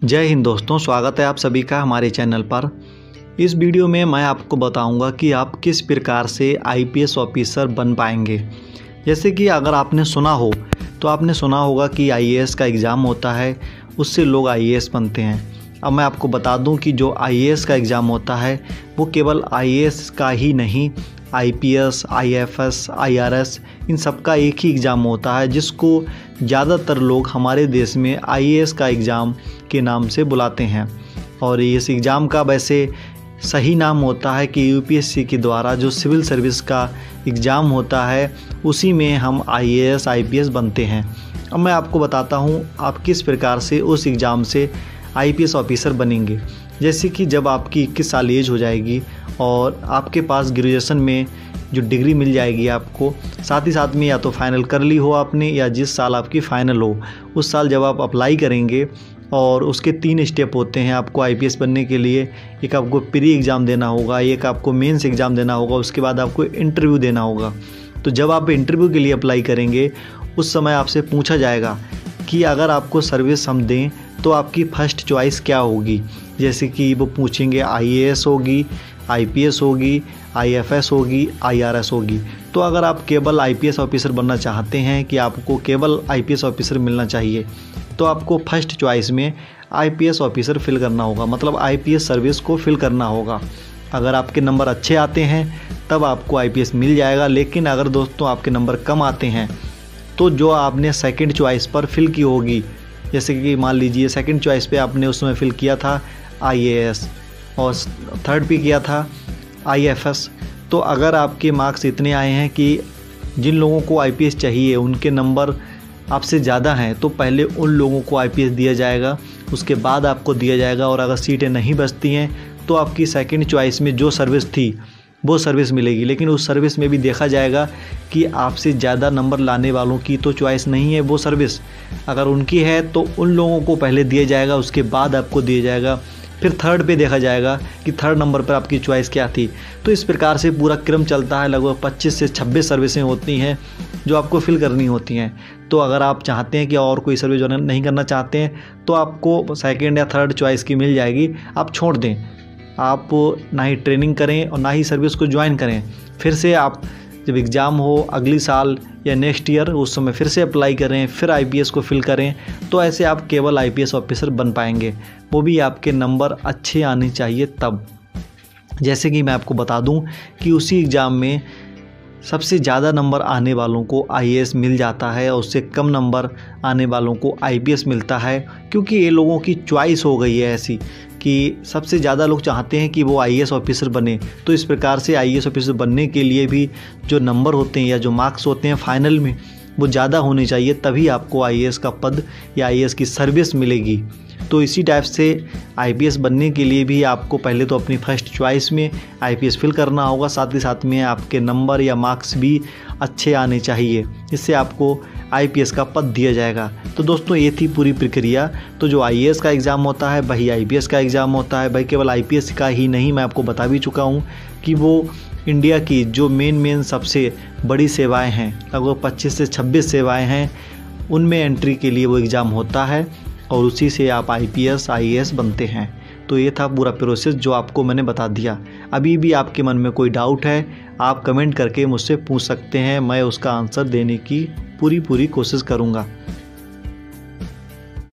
जय हिंद दोस्तों, स्वागत है आप सभी का हमारे चैनल पर। इस वीडियो में मैं आपको बताऊंगा कि आप किस प्रकार से आईपीएस ऑफिसर बन पाएंगे। जैसे कि अगर आपने सुना हो तो आपने सुना होगा कि आईएएस का एग्ज़ाम होता है, उससे लोग आईएएस बनते हैं। अब मैं आपको बता दूं कि जो आईएएस का एग्ज़ाम होता है वो केवल आईएएस का ही नहीं, आईपीएस, आईएफएस, आईआरएस इन सब का एक ही एग्ज़ाम होता है, जिसको ज़्यादातर लोग हमारे देश में आईएएस का एग्ज़ाम के नाम से बुलाते हैं। और इस एग्ज़ाम का वैसे सही नाम होता है कि यूपीएससी के द्वारा जो सिविल सर्विस का एग्ज़ाम होता है उसी में हम आईएएस, आईपीएस बनते हैं। अब मैं आपको बताता हूँ आप किस प्रकार से उस एग्ज़ाम से आईपीएस ऑफिसर बनेंगे। जैसे कि जब आपकी 21 साल एज हो जाएगी और आपके पास ग्रेजुएशन में जो डिग्री मिल जाएगी आपको, साथ ही साथ में या तो फाइनल कर ली हो आपने या जिस साल आपकी फ़ाइनल हो उस साल जब आप अप्लाई करेंगे, और उसके 3 स्टेप होते हैं आपको आईपीएस बनने के लिए। एक आपको प्री एग्ज़ाम देना होगा, एक आपको मेंस एग्ज़ाम देना होगा, उसके बाद आपको इंटरव्यू देना होगा। तो जब आप इंटरव्यू के लिए अप्लाई करेंगे उस समय आपसे पूछा जाएगा कि अगर आपको सर्विस हम दें तो आपकी फ़र्स्ट चॉइस क्या होगी। जैसे कि वो पूछेंगे आईएएस होगी, आईपीएस होगी, आईएफएस होगी, आईआरएस होगी। तो अगर आप केवल आईपीएस ऑफिसर बनना चाहते हैं कि आपको केवल आईपीएस ऑफिसर मिलना चाहिए, तो आपको फर्स्ट चॉइस में आईपीएस ऑफिसर फिल करना होगा, मतलब आईपीएस सर्विस को फिल करना होगा। अगर आपके नंबर अच्छे आते हैं तब आपको आईपीएस मिल जाएगा, लेकिन अगर दोस्तों आपके नंबर कम आते हैं तो जो आपने सेकंड चॉइस पर फिल की होगी, जैसे कि मान लीजिए सेकंड चॉइस पे आपने उसमें फिल किया था आईएएस और थर्ड पे किया था आईएफएस, तो अगर आपके मार्क्स इतने आए हैं कि जिन लोगों को आईपीएस चाहिए उनके नंबर आपसे ज़्यादा हैं, तो पहले उन लोगों को आईपीएस दिया जाएगा, उसके बाद आपको दिया जाएगा। और अगर सीटें नहीं बचती हैं तो आपकी सेकंड चॉइस में जो सर्विस थी वो सर्विस मिलेगी, लेकिन उस सर्विस में भी देखा जाएगा कि आपसे ज़्यादा नंबर लाने वालों की तो चॉइस नहीं है वो सर्विस। अगर उनकी है तो उन लोगों को पहले दिया जाएगा, उसके बाद आपको दिया जाएगा। फिर थर्ड पे देखा जाएगा कि थर्ड नंबर पर आपकी चॉइस क्या थी। तो इस प्रकार से पूरा क्रम चलता है। लगभग 25 से 26 सर्विसें होती हैं जो आपको फिल करनी होती हैं। तो अगर आप चाहते हैं कि और कोई सर्विस जो नहीं करना चाहते हैं तो आपको सेकंड या थर्ड चॉइस की मिल जाएगी, आप छोड़ दें। आप ना ही ट्रेनिंग करें और ना ही सर्विस को ज्वाइन करें। फिर से आप जब एग्ज़ाम हो अगली साल या नेक्स्ट ईयर उस समय फिर से अप्लाई करें, फिर आईपीएस को फिल करें। तो ऐसे आप केवल आईपीएस ऑफिसर बन पाएंगे, वो भी आपके नंबर अच्छे आने चाहिए तब। जैसे कि मैं आपको बता दूं कि उसी एग्ज़ाम में सबसे ज़्यादा नंबर आने वालों को आईएएस मिल जाता है और उससे कम नंबर आने वालों को आईपीएस मिलता है, क्योंकि ये लोगों की चॉइस हो गई है ऐसी कि सबसे ज़्यादा लोग चाहते हैं कि वो आईएएस ऑफिसर बने। तो इस प्रकार से आईएएस ऑफिसर बनने के लिए भी जो नंबर होते हैं या जो मार्क्स होते हैं फाइनल में वो ज़्यादा होने चाहिए, तभी आपको आईएएस का पद या आईएएस की सर्विस मिलेगी। तो इसी टाइप से आईपीएस बनने के लिए भी आपको पहले तो अपनी फर्स्ट चॉइस में आईपीएस फिल करना होगा, साथ ही साथ में आपके नंबर या मार्क्स भी अच्छे आने चाहिए, जिससे आपको आईपीएस का पद दिया जाएगा। तो दोस्तों ये थी पूरी प्रक्रिया। तो जो आईएएस का एग्ज़ाम होता है वही आईपीएस का एग्ज़ाम होता है। भाई केवल आईपीएस का ही नहीं, मैं आपको बता भी चुका हूँ कि वो इंडिया की जो मेन सबसे बड़ी सेवाएँ हैं, लगभग 25 से 26 सेवाएँ हैं, उनमें एंट्री के लिए वो एग्ज़ाम होता है और उसी से आप आईपीएस, आईएएस बनते हैं। तो ये था पूरा प्रोसेस जो आपको मैंने बता दिया। अभी भी आपके मन में कोई डाउट है आप कमेंट करके मुझसे पूछ सकते हैं, मैं उसका आंसर देने की पूरी कोशिश करूँगा।